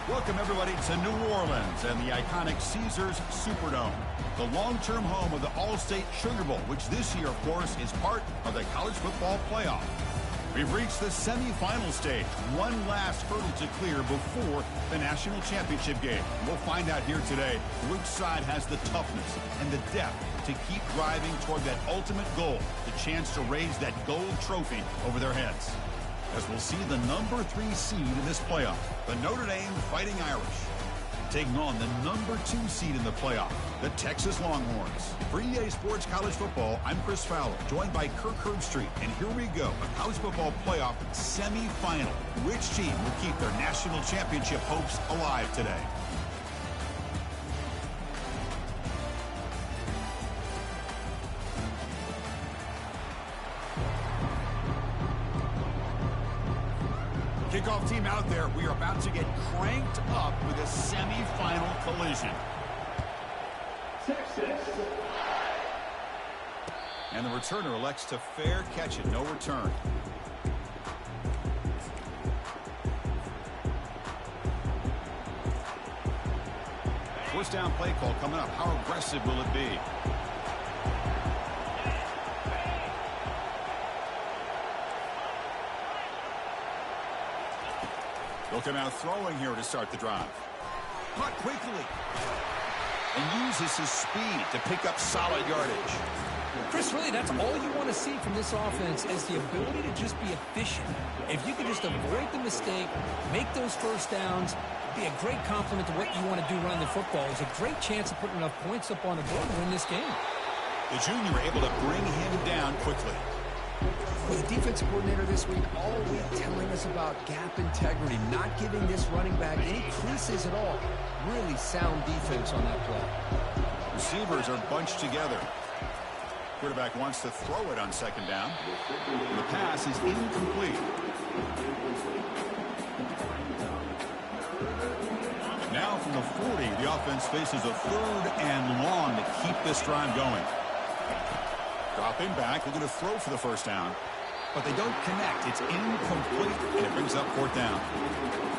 Welcome, everybody, to New Orleans and the iconic Caesars Superdome, the long-term home of the All-State Sugar Bowl, which this year, of course, is part of the college football playoff. We've reached the semifinal stage, one last hurdle to clear before the national championship game. We'll find out here today which side has the toughness and the depth to keep driving toward that ultimate goal, the chance to raise that gold trophy over their heads. As we'll see the number 3 seed in this playoff, the Notre Dame Fighting Irish, taking on the number 2 seed in the playoff, the Texas Longhorns. For EA Sports College Football, I'm Chris Fowler, joined by Kirk Herbstreit, and here we go, a college football playoff semifinal. Which team will keep their national championship hopes alive today? Kickoff team out there. We are about to get cranked up with a semifinal collision. And the returner elects to fair catch it. No return. First down play call coming up. How aggressive will it be? They'll come out throwing here to start the drive. Caught quickly. And uses his speed to pick up solid yardage. Chris, really, that's all you want to see from this offense is the ability to just be efficient. If you can just avoid the mistake, make those first downs, be a great compliment to what you want to do running the football. It's a great chance of putting enough points up on the board to win this game. The junior able to bring him down quickly. Well, the defensive coordinator this week all week telling us about gap integrity, not giving this running back any creases at all. Really sound defense on that play. Receivers are bunched together. Quarterback wants to throw it on second down. The pass is incomplete. Now from the 40, the offense faces a 3rd and long to keep this drive going. Dropping back, looking to throw for the first down. But they don't connect. It's incomplete, and it brings up 4th down.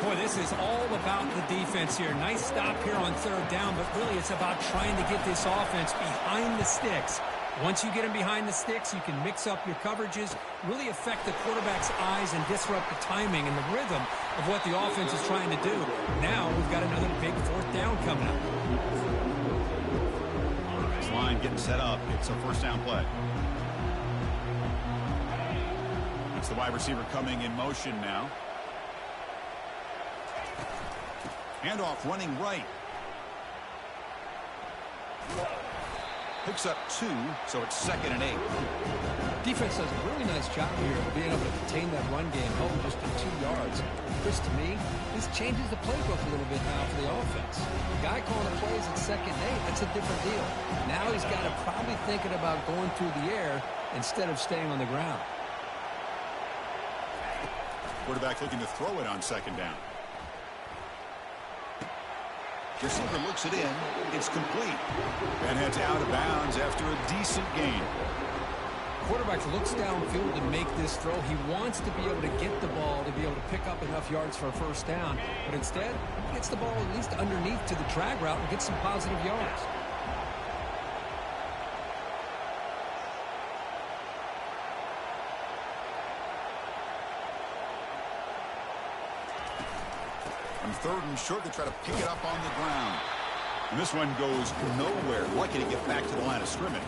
Boy, this is all about the defense here. Nice stop here on 3rd down, but really it's about trying to get this offense behind the sticks. Once you get them behind the sticks, you can mix up your coverages, really affect the quarterback's eyes and disrupt the timing and the rhythm of what the offense is trying to do. Now we've got another big 4th down coming up. This line getting set up. It's a first down play. It's the wide receiver coming in motion now. Handoff running right. Picks up 2, so it's 2nd and 8. Defense does a really nice job here of being able to contain that run game, held him just to 2 yards. Chris, to me, this changes the playbook a little bit now for the offense. The guy calling the plays at 2nd and 8, that's a different deal. Now he's got to probably thinking about going through the air instead of staying on the ground. Quarterback looking to throw it on 2nd down. Receiver looks it in. It's complete. And heads out of bounds after a decent gain. Quarterback looks downfield to make this throw. He wants to be able to get the ball to be able to pick up enough yards for a first down. But instead, he gets the ball at least underneath to the drag route and gets some positive yards. On 3rd and short, they try to pick it up on the ground. And this one goes nowhere. Lucky to get back to the line of scrimmage.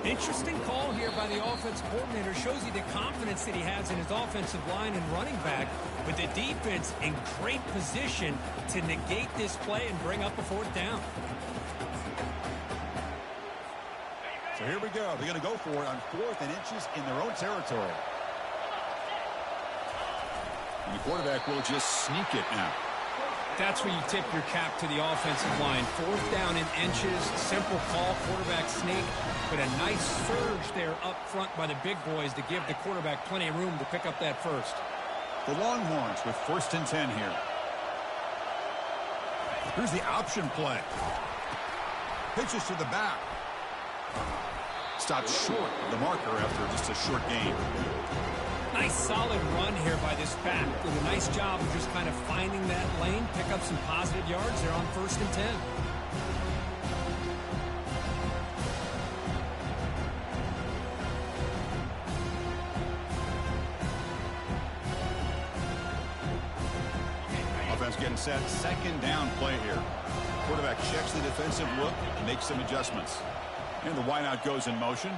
Interesting call here by the offense coordinator. Shows you the confidence that he has in his offensive line and running back. With the defense in great position to negate this play and bring up a 4th down. So here we go. They're going to go for it on 4th and inches in their own territory. And the quarterback will just sneak it now. That's where you tip your cap to the offensive line. 4th down in inches, simple call, quarterback sneak, but a nice surge there up front by the big boys to give the quarterback plenty of room to pick up that first. The Longhorns with 1st and 10 here. Here's the option play. Pitches to the back. Stopped short of the marker after just a short gain. Nice solid run here by this back. Did a nice job of just kind of finding that lane, pick up some positive yards there on 1st and 10. Offense getting set. 2nd down play here. Quarterback checks the defensive look and makes some adjustments. And the wideout goes in motion.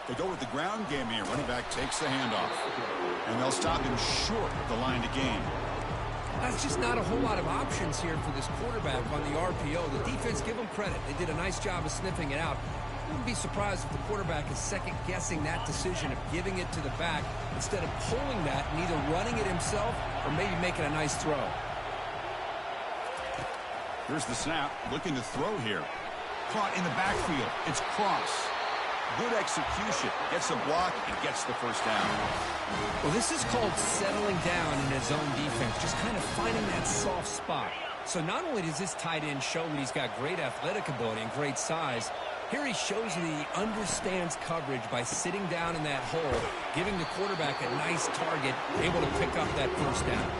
They go with the ground game here. Running back takes the handoff. And they'll stop him short of the line to gain. That's just not a whole lot of options here for this quarterback on the RPO. The defense, give them credit. They did a nice job of sniffing it out. I wouldn't be surprised if the quarterback is second-guessing that decision of giving it to the back instead of pulling that and either running it himself or maybe making a nice throw. Here's the snap. Looking to throw here. Caught in the backfield. It's Cross. Good execution. Gets a block and gets the 1st down. Well, this is called settling down in his own defense, just kind of finding that soft spot. So not only does this tight end show that he's got great athletic ability and great size, here he shows that he understands coverage by sitting down in that hole, giving the quarterback a nice target, able to pick up that 1st down.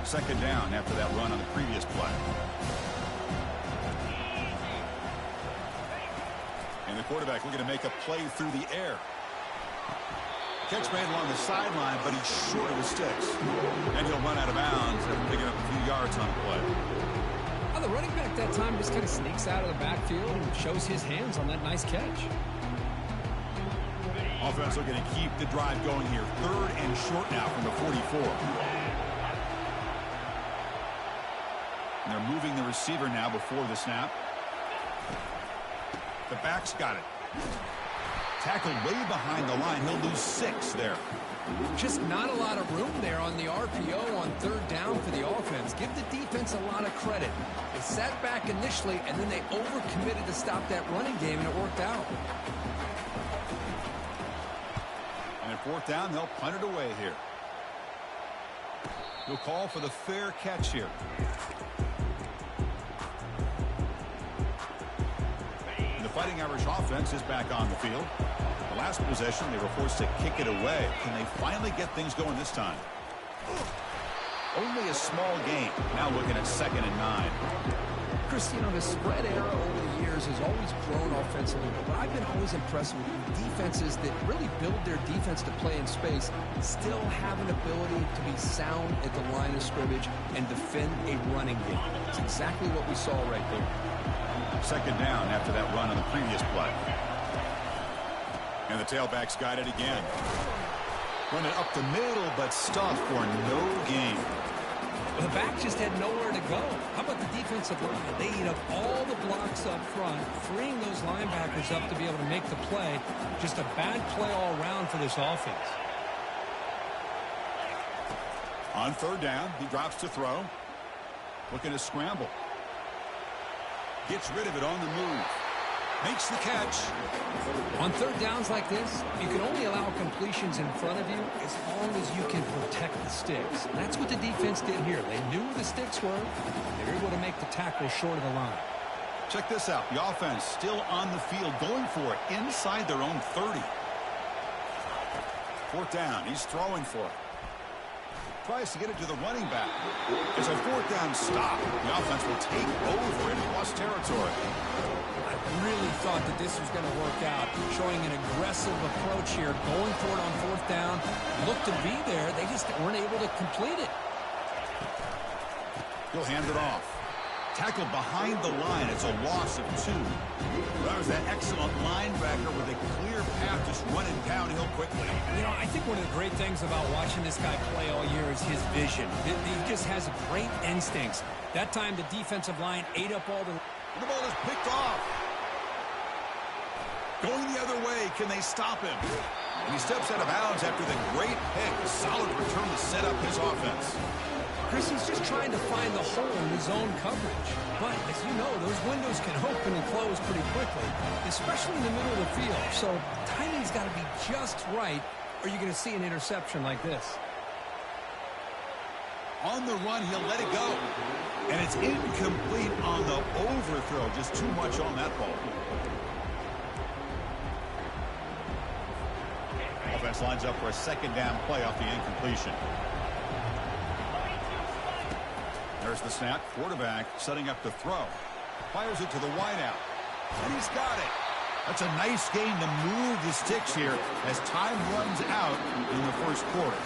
2nd down after that run on the previous play. And the quarterback looking to make a play through the air. Catch made along the sideline, but he's short of the sticks. And he'll run out of bounds after picking up a few yards on the play. Well, the running back that time just kind of sneaks out of the backfield and shows his hands on that nice catch. Offense looking to keep the drive going here. 3rd and short now from the 44. And they're moving the receiver now before the snap. The back's got it. Tackled way behind the line. He'll lose 6 there. Just not a lot of room there on the RPO on 3rd down for the offense. Give the defense a lot of credit. They sat back initially, and then they overcommitted to stop that running game, and it worked out. And at 4th down, they'll punt it away here. He'll call for the fair catch here. Fighting Irish offense is back on the field. The last possession, they were forced to kick it away. Can they finally get things going this time? Only a small gain. Now looking at 2nd and 9. Chris, you know, the spread era over the years has always grown offensively, but I've been always impressed with defenses that really build their defense to play in space, still have an ability to be sound at the line of scrimmage and defend a running game. It's exactly what we saw right there. 2nd down after that run on the previous play. And the tailback's got it again. Running up the middle, but stopped for no gain. Well, the back just had nowhere to go. How about the defensive line? They eat up all the blocks up front, freeing those linebackers up to be able to make the play. Just a bad play all around for this offense. On 3rd down, he drops to throw. Looking to scramble. Gets rid of it on the move. Makes the catch. On 3rd downs like this, you can only allow completions in front of you as long as you can protect the sticks. And that's what the defense did here. They knew where the sticks were. They were able to make the tackle short of the line. Check this out. The offense still on the field, going for it inside their own 30. 4th down. He's throwing for it. Tries to get it to the running back. It's a 4th down stop. The offense will take over in plus territory. I really thought that this was going to work out, showing an aggressive approach here, going for it on 4th down. Looked to be there. They just weren't able to complete it. He'll hand it off. Tackled behind the line. It's a loss of 2. There's that excellent linebacker with a clear path just running downhill quickly. You know, I think one of the great things about watching this guy play all year is his vision. He just has great instincts. That time, the defensive line ate up all the... And the ball is picked off. Going the other way. Can they stop him? And he steps out of bounds after the great pick. A solid return to set up his offense. Chris, he's just trying to find the hole in his own coverage. But, as you know, those windows can open and close pretty quickly, especially in the middle of the field. So, timing's got to be just right, or you're going to see an interception like this. On the run, he'll let it go. And it's incomplete on the overthrow. Just too much on that ball. Offense lines up for a second down play off the incompletion. There's the snap. Quarterback setting up to throw. Fires it to the wideout. And he's got it. That's a nice gain to move the sticks here as time runs out in the first quarter.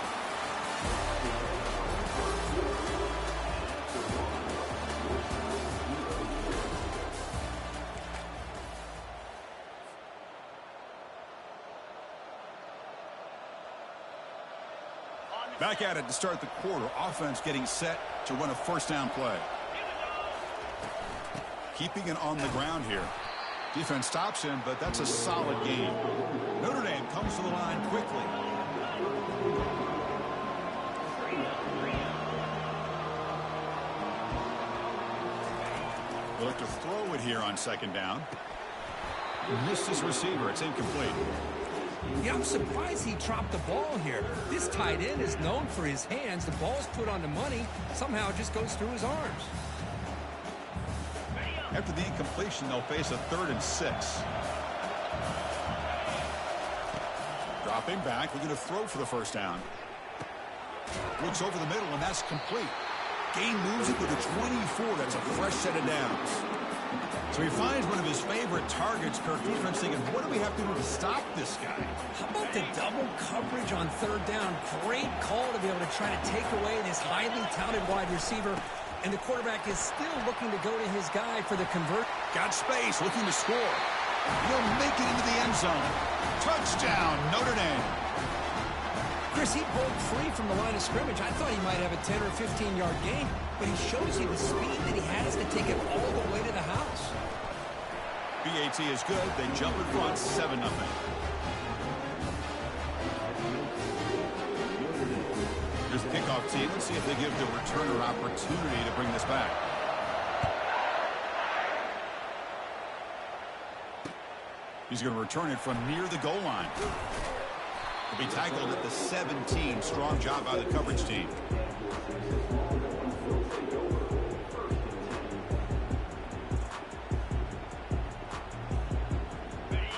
Back at it to start the quarter. Offense getting set to run a first down play. Keeping it on the ground here. Defense stops him, but that's a solid game. Notre Dame comes to the line quickly. We'll look to throw it here on second down. Missed his receiver. It's incomplete. Yeah, I'm surprised he dropped the ball here. This tight end is known for his hands. The ball's put on the money. Somehow it just goes through his arms. After the incompletion, they'll face a 3rd and 6. Dropping back, looking to throw for the first down. Looks over the middle, and that's complete. Gain moves it to the 24. That's a fresh set of downs. So he finds one of his favorite targets. Kirk defense thinking, what do we have to do to stop this guy? How about the double coverage on 3rd down? Great call to be able to try to take away this highly talented wide receiver. And the quarterback is still looking to go to his guy for the convert. Got space, looking to score. He'll make it into the end zone. Touchdown, Notre Dame. Chris, he broke free from the line of scrimmage. I thought he might have a 10 or 15-yard gain, but he shows you the speed that he has to take it all the way to the house. BAT is good. They jump in front, 7-0. Here's the kickoff team. Let's see if they give the returner opportunity to bring this back. He's going to return it from near the goal line. He'll be tackled at the 17. Strong job by the coverage team.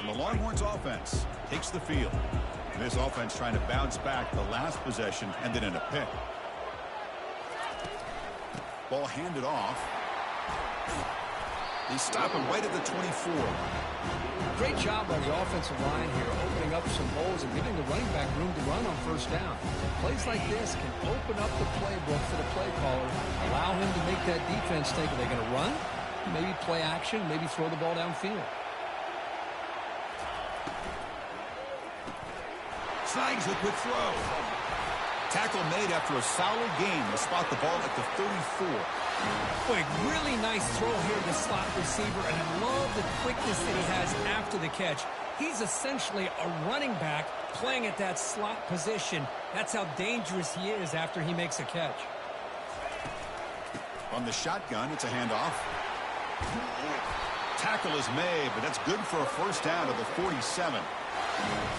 And the Longhorns offense takes the field. And this offense trying to bounce back. The last possession ended in a pick. Ball handed off. They stop him right at the 24. Great job by the offensive line here, opening up some holes and giving the running back room to run on first down. Plays like this can open up the playbook for the play caller, allow him to make that defense think, are they going to run? Maybe play action, maybe throw the ball downfield. Snags the quick throw. Tackle made after a solid game to spot the ball at the 34. Boy, really nice throw here to the slot receiver, and I love the quickness that he has after the catch. He's essentially a running back playing at that slot position. That's how dangerous he is after he makes a catch. On the shotgun, it's a handoff. Tackle is made, but that's good for a first down to the 47.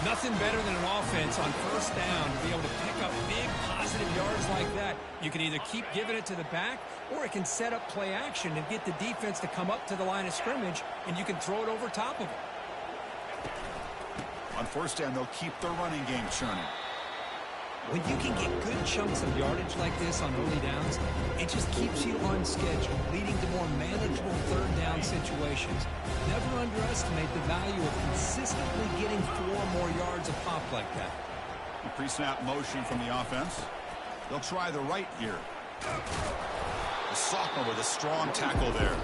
Nothing better than an offense on first down to be able to pick up big positive yards like that. You can either keep giving it to the back, or it can set up play action and get the defense to come up to the line of scrimmage, and you can throw it over top of it. On first down, they'll keep their running game churning. When you can get good chunks of yardage like this on early downs, it just keeps you on schedule, leading to more manageable third down situations. Never underestimate the value of consistently getting 4 more yards a pop like that. A pre-snap motion from the offense. They'll try the right here. The sophomore with a strong tackle there.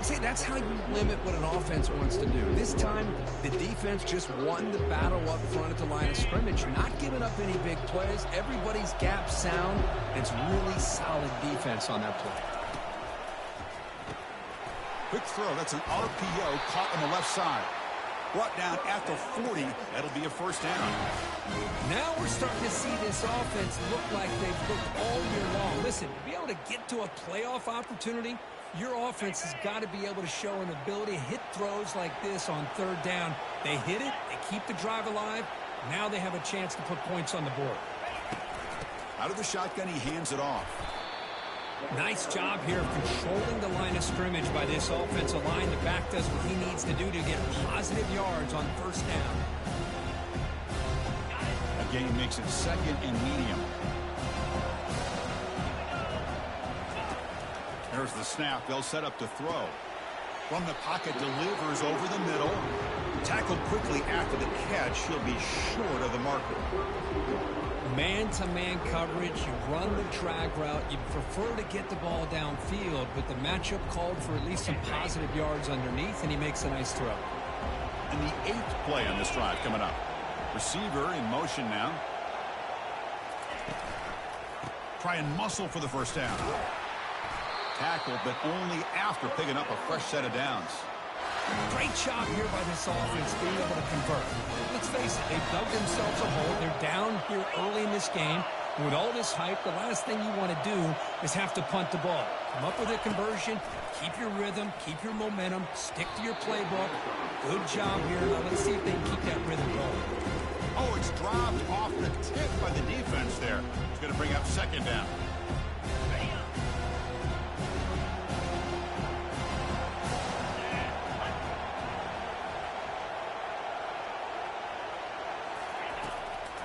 See, that's how you limit what an offense wants to do. This time, the defense just won the battle up front at the line of scrimmage. Not giving up any big plays. Everybody's gap sound. It's really solid defense on that play. Quick throw. That's an RPO caught on the left side. Brought down at the 40. That'll be a first down. Now we're starting to see this offense look like they've looked all year long. Listen, to be able to get to a playoff opportunity, your offense has got to be able to show an ability to hit throws like this on third down. They hit it. They keep the drive alive. Now they have a chance to put points on the board. Out of the shotgun, he hands it off. Nice job here of controlling the line of scrimmage by this offensive line. The back does what he needs to do to get positive yards on first down. That gain makes it 2nd and medium. There's the snap. They'll set up to throw. From the pocket, delivers over the middle. Tackled quickly after the catch. He'll be short of the marker. Man-to-man coverage, you run the drag route, you prefer to get the ball downfield, but the matchup called for at least some positive yards underneath, and he makes a nice throw. And the 8th play on this drive coming up. Receiver in motion now. Try and muscle for the first down. Tackled, but only after picking up a fresh set of downs. Great job here by this offense being able to convert. Let's face it, they've dug themselves a hole. They're down here early in this game. And with all this hype, the last thing you want to do is have to punt the ball. Come up with a conversion, keep your rhythm, keep your momentum, stick to your playbook. Good job here. Now let's see if they can keep that rhythm going. Oh, it's dropped off the tip by the defense there. It's going to bring up 2nd down.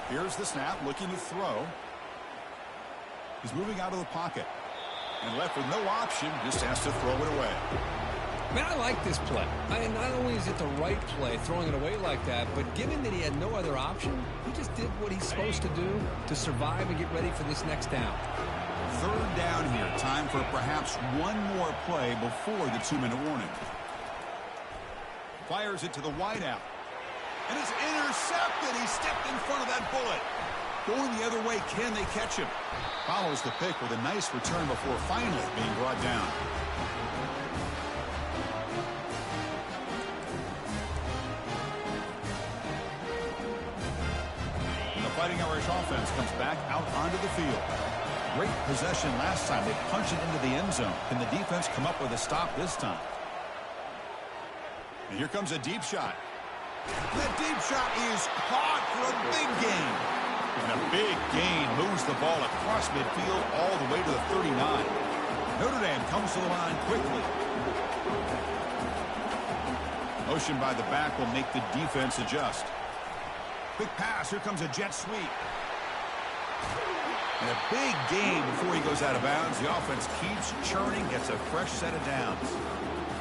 Here's the snap, looking to throw. He's moving out of the pocket. And left with no option, just has to throw it away. Man, I like this play. Not only is it the right play, throwing it away like that, but given that he had no other option, he just did what he's supposed to do to survive and get ready for this next down. 3rd down here. Time for perhaps one more play before the 2-minute warning. Fires it to the wideout. And it's intercepted. He stepped in front of that bullet. Going the other way, can they catch him? Follows the pick with a nice return before finally being brought down. And the Fighting Irish offense comes back out onto the field. Great possession last time. They punched it into the end zone. Can the defense come up with a stop this time? And here comes a deep shot. That deep shot is caught for a big gain. And a big gain moves the ball across midfield all the way to the 39. Notre Dame comes to the line quickly. Motion by the back will make the defense adjust. Quick pass. Here comes a jet sweep. And a big gain before he goes out of bounds. The offense keeps churning, gets a fresh set of downs.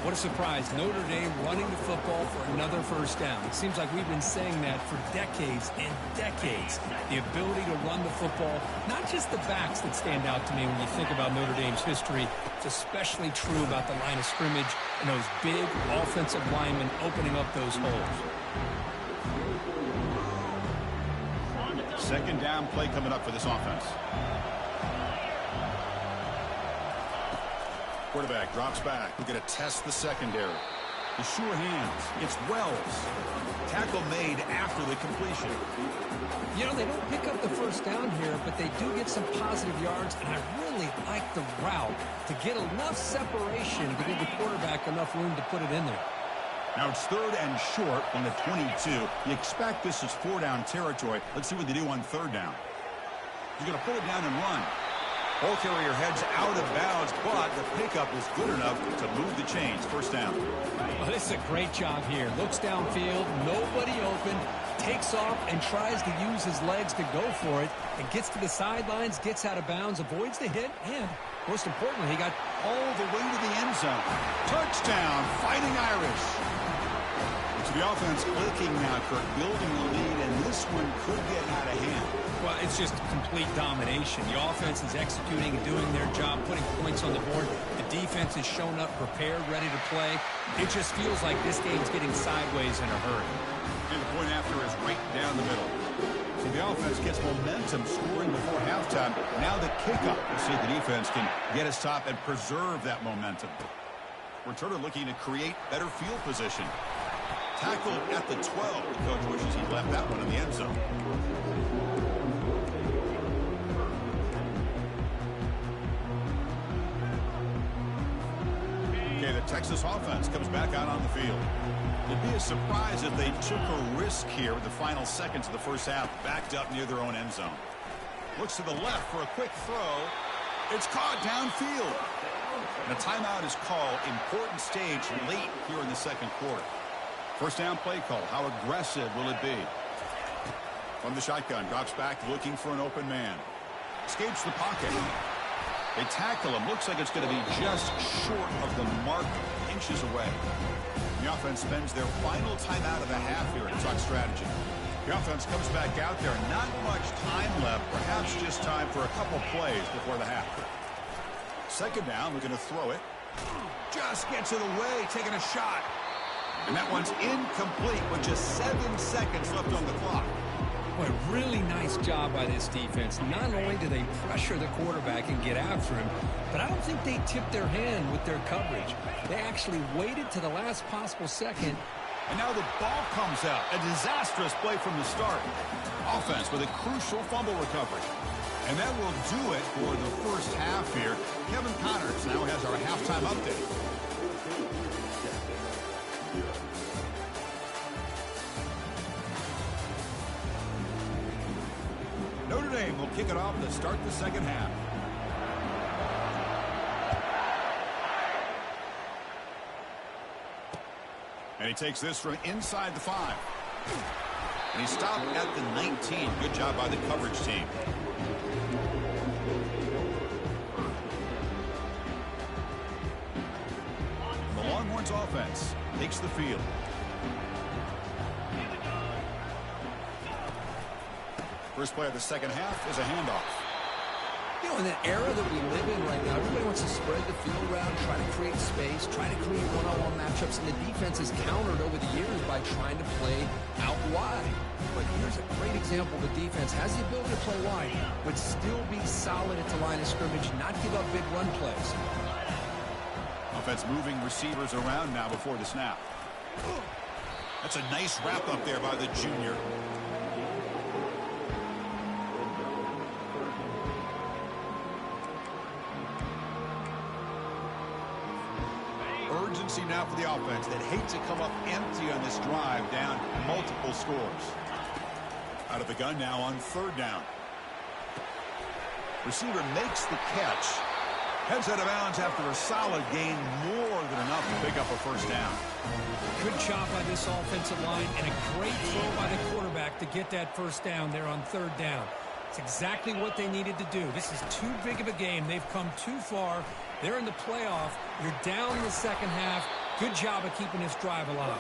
What a surprise. Notre Dame running the football for another first down. It seems like we've been saying that for decades and decades. The ability to run the football, not just the backs that stand out to me when you think about Notre Dame's history. It's especially true about the line of scrimmage and those big offensive linemen opening up those holes. 2nd down play coming up for this offense. Quarterback drops back. We're going to test the secondary. The sure hands. It's Wells. Tackle made after the completion. You know, they don't pick up the first down here, but they do get some positive yards, and I really like the route to get enough separation to give the quarterback enough room to put it in there. Now it's 3rd and short on the 22. You expect this is 4-down territory. Let's see what they do on 3rd down. He's going to pull it down and run. Ball carrier heads out of bounds, but the pickup is good enough to move the chains. First down. Well, this is a great job here. Looks downfield, nobody open, takes off and tries to use his legs to go for it, and gets to the sidelines, gets out of bounds, avoids the hit, and most importantly, he got all the way to the end zone. Touchdown, Fighting Irish. So the offense clicking now, Kirk, building the lead, and this one could get out of hand. Well, it's just complete domination. The offense is executing and doing their job, putting points on the board. The defense is shown up, prepared, ready to play. It just feels like this game's getting sideways in a hurry. And the point after is right down the middle. So the offense gets momentum scoring before halftime. Now the kickoff. We'll see if the defense can get a stop and preserve that momentum. Returner looking to create better field position. Tackled at the 12. The coach wishes he left that one in the end zone. Okay, the Texas offense comes back out on the field. It'd be a surprise if they took a risk here with the final seconds of the first half, backed up near their own end zone. Looks to the left for a quick throw. It's caught downfield. And a timeout is called. Important stage late here in the second quarter. First down play call. How aggressive will it be? From the shotgun, drops back looking for an open man. Escapes the pocket. They tackle him. Looks like it's going to be just short of the mark, inches away. The offense spends their final timeout of the half here to talk strategy. The offense comes back out there. Not much time left. Perhaps just time for a couple plays before the half. Second down, we're going to throw it. Just gets it away, taking a shot. And that one's incomplete with just 7 seconds left on the clock. What a really nice job by this defense. Not only do they pressure the quarterback and get after him, but I don't think they tipped their hand with their coverage. They actually waited to the last possible second. And now the ball comes out. A disastrous play from the start. Offense with a crucial fumble recovery. And that will do it for the first half here. Kevin Connors now has our halftime update. Notre Dame will kick it off to start the second half. And he takes this from inside the 5. And he stopped at the 19. Good job by the coverage team. The Longhorns offense takes the field. First play of the second half is a handoff. You know, in that era that we live in right now, everybody wants to spread the field around, try to create space, try to create one-on-one matchups, and the defense has countered over the years by trying to play out wide. But here's a great example. The defense has the ability to play wide, but still be solid at the line of scrimmage, not give up big run plays. Offense moving receivers around now before the snap. That's a nice wrap up there by the junior. Urgency now for the offense that hate to come up empty on this drive, down multiple scores. Out of the gun now on third down. Receiver makes the catch. Heads out of bounds after a solid gain, more than enough to pick up a first down. Good job by this offensive line and a great throw by the quarterback to get that first down there on third down. It's exactly what they needed to do. This is too big of a game. They've come too far. They're in the playoff. You're down in the second half. Good job of keeping this drive alive.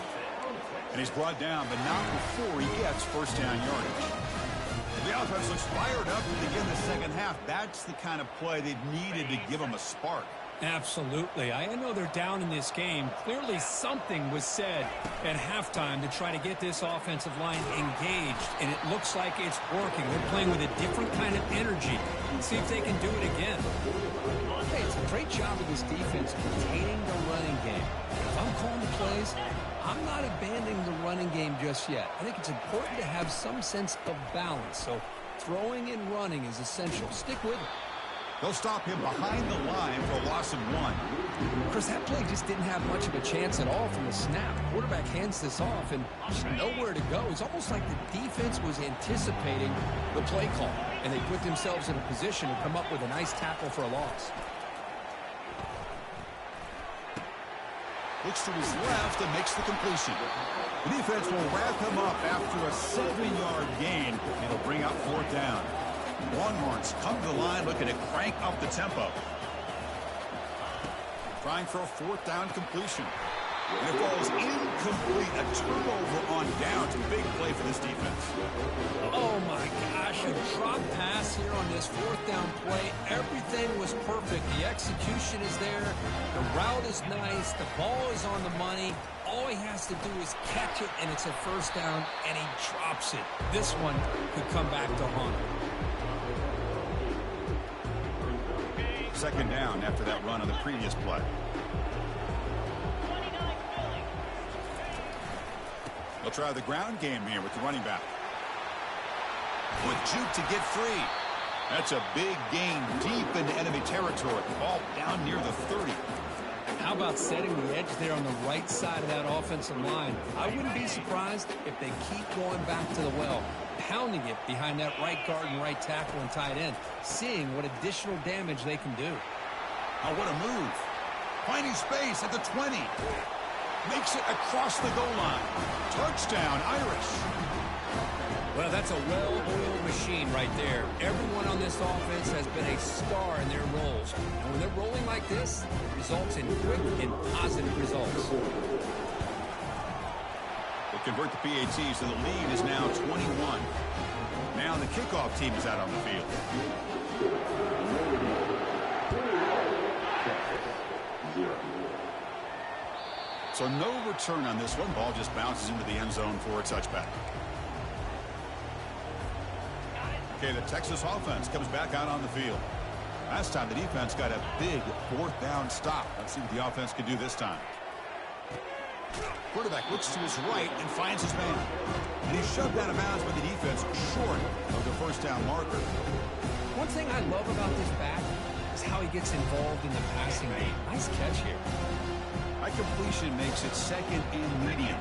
And he's brought down, but not before he gets first down yardage. The offense looks fired up to begin the second half. That's the kind of play they've needed to give them a spark. Absolutely. I know they're down in this game. Clearly something was said at halftime to try to get this offensive line engaged, and it looks like it's working. They're playing with a different kind of energy. See if they can do it again. Hey, it's a great job of this defense containing the running game. If I'm calling the plays, I'm not abandoning the running game just yet. I think it's important to have some sense of balance. So throwing and running is essential. Stick with it. They'll stop him behind the line for a loss of 1. Chris, that play just didn't have much of a chance at all from the snap. Quarterback hands this off and just nowhere to go. It's almost like the defense was anticipating the play call, and they put themselves in a position to come up with a nice tackle for a loss. Looks to his left and makes the completion. The defense will wrap him up after a 7-yard gain. It'll bring up fourth down. Longhorns come to the line looking to crank up the tempo. Trying for a fourth down completion. And it falls incomplete. A turnover on downs. A big play for this defense. Oh my gosh, a drop pass here on this fourth down play. Everything was perfect. The execution is there. The route is nice. The ball is on the money. All he has to do is catch it, and it's a first down, and he drops it. This one could come back to haunt him. Second down after that run on the previous play. They'll try the ground game here with the running back. With juke to get free. That's a big gain deep into enemy territory. Ball down near the 30. How about setting the edge there on the right side of that offensive line? I wouldn't be surprised if they keep going back to the well. pounding it behind that right guard and right tackle and tight end, seeing what additional damage they can do. Oh, what a move. Finding space at the 20. Makes it across the goal line. Touchdown, Irish. Well, that's a well-oiled machine right there. Everyone on this offense has been a star in their roles. And when they're rolling like this, it results in quick and positive results. They convert the PATs, so the lead is now 21. Now the kickoff team is out on the field. So no return on this one. Ball just bounces into the end zone for a touchback. Okay, the Texas offense comes back out on the field. Last time the defense got a big fourth down stop. Let's see what the offense can do this time. Quarterback looks to his right and finds his man. And he's shoved out of bounds by the defense short of the first down marker. One thing I love about this back is how he gets involved in the passing game. Nice catch here. High completion makes it second and medium.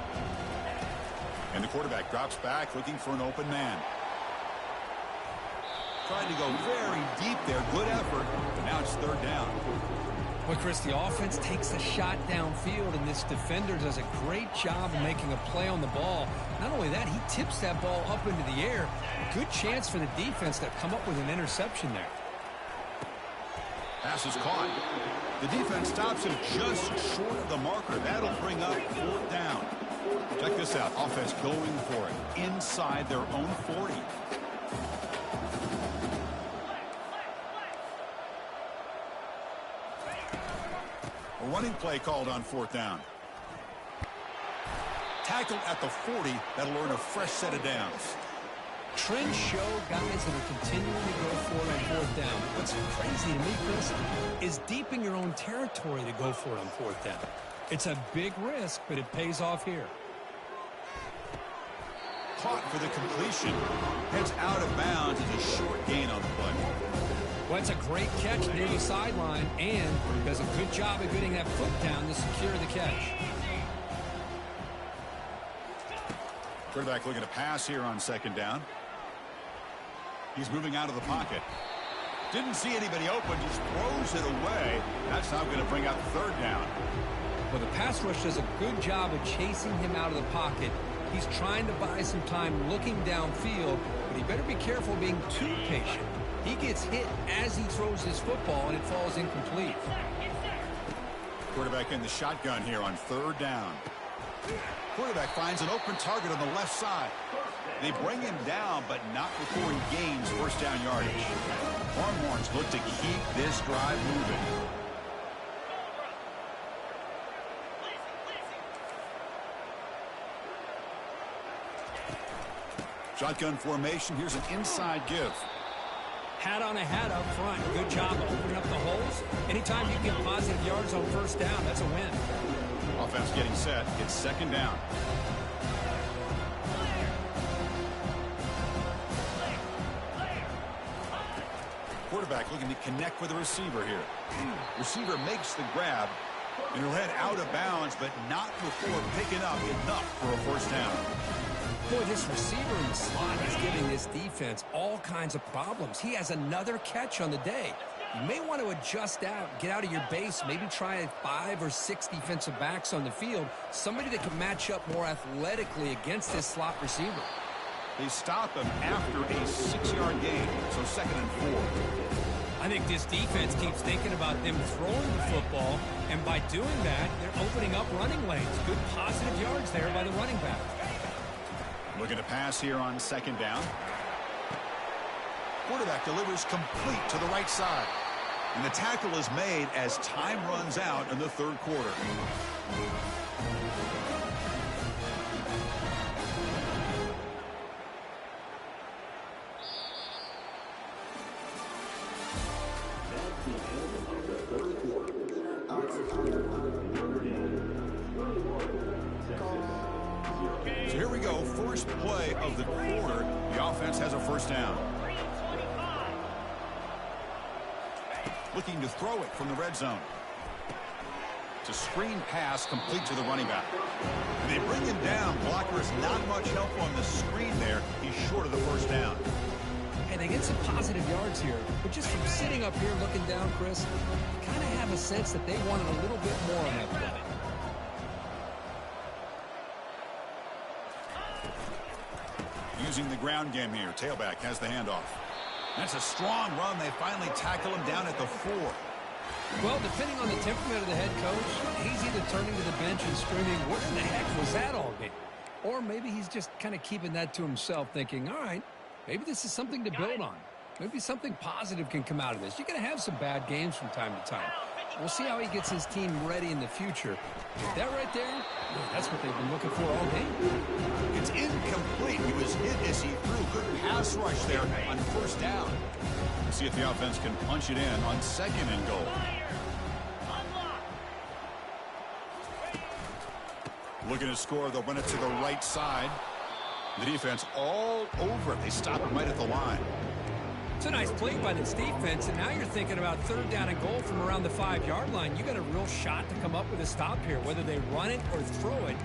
And the quarterback drops back looking for an open man. Trying to go very deep there. Good effort. But now it's third down. Well, Chris, the offense takes a shot downfield, and this defender does a great job of making a play on the ball. Not only that, he tips that ball up into the air. Good chance for the defense to come up with an interception there. Pass is caught. The defense stops him just short of the marker. That'll bring up fourth down. Check this out. Offense going for it inside their own 40. A running play called on fourth down. Tackled at the 40. That'll earn a fresh set of downs. Trends show guys that are continuing to go for it on fourth down. What's crazy to me, Chris, is deep in your own territory to go for it on fourth down. It's a big risk, but it pays off here. Caught for the completion. Heads out of bounds. It's a short gain on the play. Well, it's a great catch near the sideline, and does a good job of getting that foot down to secure the catch. Quarterback looking to pass here on second down. He's moving out of the pocket. Didn't see anybody open, just throws it away. That's not going to bring out the third down. Well, the pass rush does a good job of chasing him out of the pocket. He's trying to buy some time looking downfield, but he better be careful being too patient. He gets hit as he throws his football, and it falls incomplete. Quarterback in the shotgun here on third down. Quarterback finds an open target on the left side. They bring him down, but not before he gains first down yardage. Longhorns look to keep this drive moving. Shotgun formation. Here's an inside give. Hat on a hat up front. Good job of opening up the holes. Anytime you get positive yards on first down, that's a win. Offense getting set. It's second down. Quarterback looking to connect with the receiver here. Receiver makes the grab, and he'll head out of bounds, but not before picking up enough for a first down. Boy, this receiver in the slot is giving this defense all kinds of problems. He has another catch on the day. You may want to adjust out, get out of your base, maybe try 5 or 6 defensive backs on the field, somebody that can match up more athletically against this slot receiver. They stop him after a 6-yard gain, so second and 4. I think this defense keeps thinking about them throwing the football, and by doing that, they're opening up running lanes. Good positive yards there by the running back. Looking to pass here on second down. Quarterback delivers complete to the right side. And the tackle is made as time runs out in the third quarter. So here we go, first play of the quarter. The offense has a first down. Looking to throw it from the red zone. It's a screen pass complete to the running back. And they bring him down. Blocker is not much help on the screen there. He's short of the first down. And they get some positive yards here. But just from sitting up here looking down, Chris, you kind of have a sense that they wanted a little bit more on that play. Using the ground game here. Tailback has the handoff. That's a strong run. They finally tackle him down at the 4. Well, depending on the temperament of the head coach, he's either turning to the bench and screaming, what in the heck was that all game? Or maybe he's just kind of keeping that to himself, thinking, all right, maybe this is something to build on. Maybe something positive can come out of this. You're going to have some bad games from time to time. We'll see how he gets his team ready in the future. But that right there, that's what they've been looking for all game. It's incomplete. He was hit as he threw. Good pass rush there on first down. Let's see if the offense can punch it in on 2nd and goal. Looking to score, they'll run it to the right side. The defense all over it. They stop him right at the line. It's a nice play by this defense, and now you're thinking about 3rd down and goal from around the 5-yard line. You got a real shot to come up with a stop here. Whether they run it or throw it,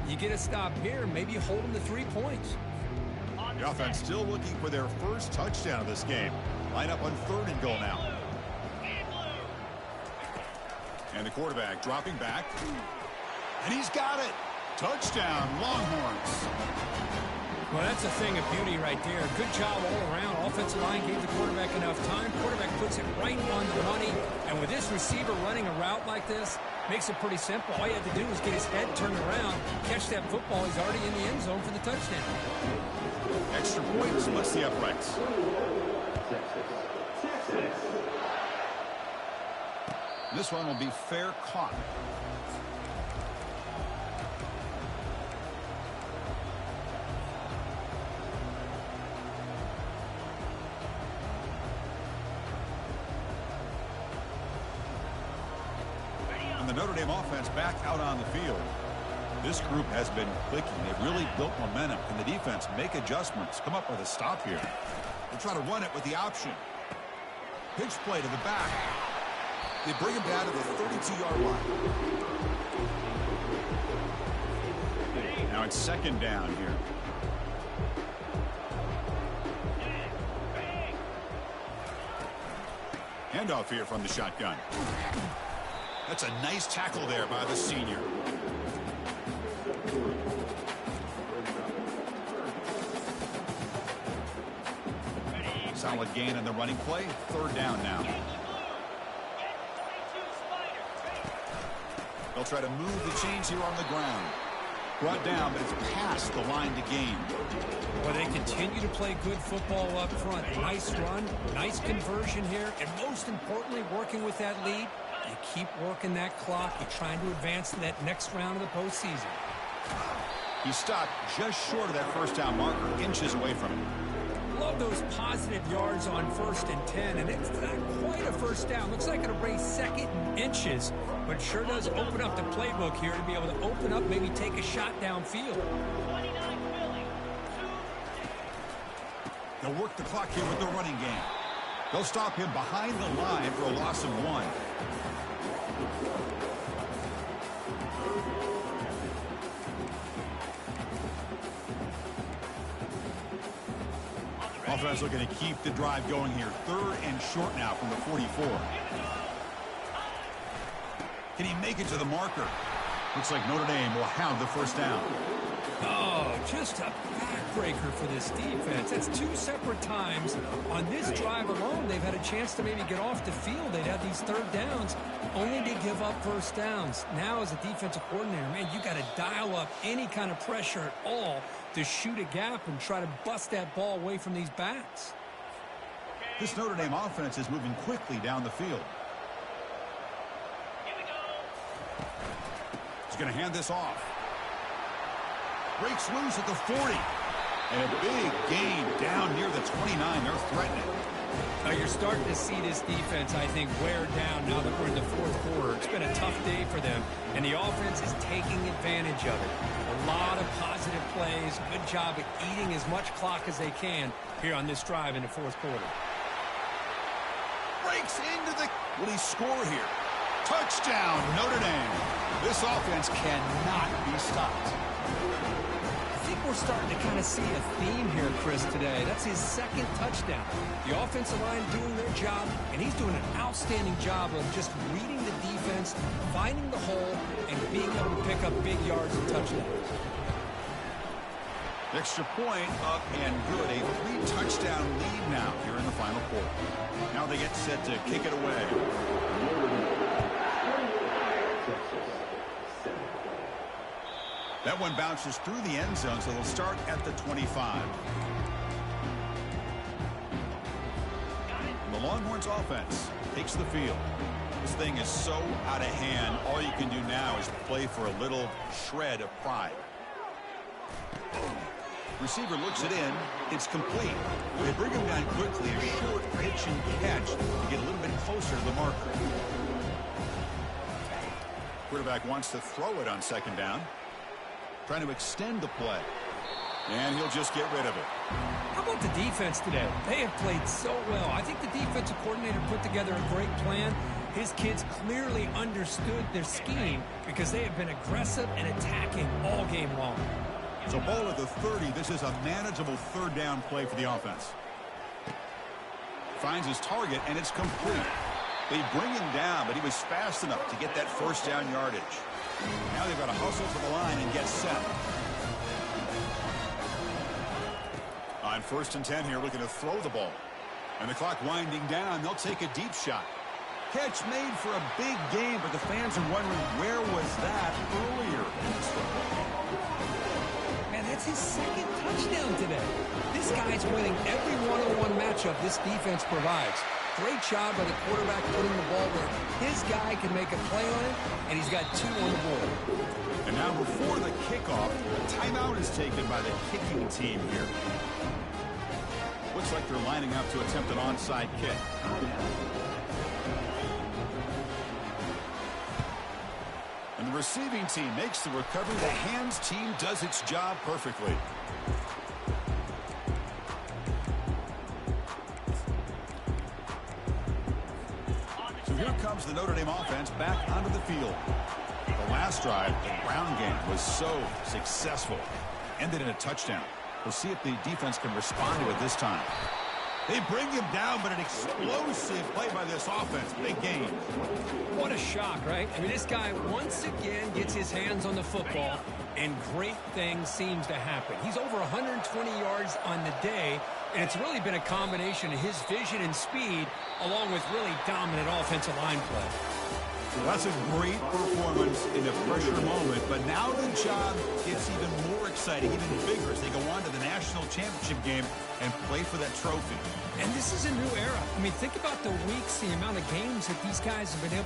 you get a stop here, maybe you hold them to 3 points. The offense still looking for their first touchdown of this game. Line up on 3rd and goal now. And the quarterback dropping back. And he's got it. Touchdown, Longhorns. Well, that's a thing of beauty right there. Good job all around. Offensive line gave the quarterback enough time. Quarterback puts it right on the money. And with this receiver running a route like this, makes it pretty simple. All you have to do is get his head turned around, catch that football. He's already in the end zone for the touchdown. Extra points, let's the uprights. This one will be fair caught. And the Notre Dame offense back out on the field. This group has been clicking. They've really built momentum. Can the defense make adjustments? Come up with a stop here. They'll try to run it with the option. Pitch play to the back. They bring him down to the 32-yard line. Now it's 2nd down here. Handoff here from the shotgun. That's a nice tackle there by the senior. Solid gain on the running play. 3rd down now. They'll try to move the chains here on the ground. Brought down, but it's past the line to gain. Well, they continue to play good football up front. Nice run, nice conversion here, and most importantly, working with that lead, you keep working that clock. You're trying to advance to that next round of the postseason. He stopped just short of that first down marker, inches away from it. Love those positive yards on 1st and 10, and it's not quite a first down. Looks like it'll raise 2nd and inches, but sure does open up the playbook here to be able to open up, maybe take a shot downfield. They'll work the clock here with the running game. They'll stop him behind the line for a loss of 1. Offense looking to keep the drive going here. 3rd and short now from the 44. Can he make it to the marker? Looks like Notre Dame will have the first down. Oh, just a backbreaker for this defense. That's 2 separate times. On this drive alone, they've had a chance to maybe get off the field. They'd have these 3rd downs, only to give up first downs. Now, as a defensive coordinator, man, you got to dial up any kind of pressure at all to shoot a gap and try to bust that ball away from these backs. This Notre Dame offense is moving quickly down the field. He's going to hand this off. Breaks loose at the 40. And a big gain down near the 29. They're threatening. Now you're starting to see this defense, I think, wear down now that we're in the 4th quarter. It's been a tough day for them, and the offense is taking advantage of it. A lot of positive plays. Good job at eating as much clock as they can here on this drive in the 4th quarter. Breaks into the... Will he score here? Touchdown, Notre Dame. This offense cannot be stopped. I think we're starting to kind of see a theme here, Chris, today. That's his second touchdown. The offensive line doing their job, and he's doing an outstanding job of just reading the defense, finding the hole, and being able to pick up big yards and touchdowns. Extra point up and good. A 3-touchdown lead now here in the final quarter. Now they get set to kick it away. That one bounces through the end zone, so they'll start at the 25. The Longhorns offense takes the field. This thing is so out of hand, all you can do now is play for a little shred of pride. Receiver looks it in. It's complete. They bring him down quickly. A short pitch and catch to get a little bit closer to the marker. Quarterback wants to throw it on second down. Trying to extend the play. And he'll just get rid of it. How about the defense today? They have played so well. I think the defensive coordinator put together a great plan. His kids clearly understood their scheme because they have been aggressive and attacking all game long. So ball at the 30. This is a manageable third down play for the offense. Finds his target, and it's complete. They bring him down, but he was fast enough to get that first down yardage. Now they've got to hustle to the line and get set. On 1st and 10 here, looking to throw the ball. And the clock winding down, they'll take a deep shot. Catch made for a big game, but the fans are wondering, where was that earlier in this football? Man, that's his second touchdown today. This guy's winning every one-on-one matchup this defense provides. Great job by the quarterback putting the ball where his guy can make a play on it, and he's got 2 on the board. And now before the kickoff, a timeout is taken by the kicking team here. Looks like they're lining up to attempt an onside kick. And the receiving team makes the recovery. The hands team does its job perfectly. So here comes the Notre Dame offense back onto the field. The last drive, the ground game, was so successful. Ended in a touchdown. We'll see if the defense can respond to it this time. They bring him down, but an explosive play by this offense. Big game. What a shock, right? I mean, this guy once again gets his hands on the football, and great things seems to happen. He's over 120 yards on the day, and it's really been a combination of his vision and speed, along with really dominant offensive line play. Well, that's a great performance in a pressure moment, but now the job gets even more exciting, even bigger as they go on to the national championship game and play for that trophy. And this is a new era. I mean, think about the weeks, the amount of games that these guys have been able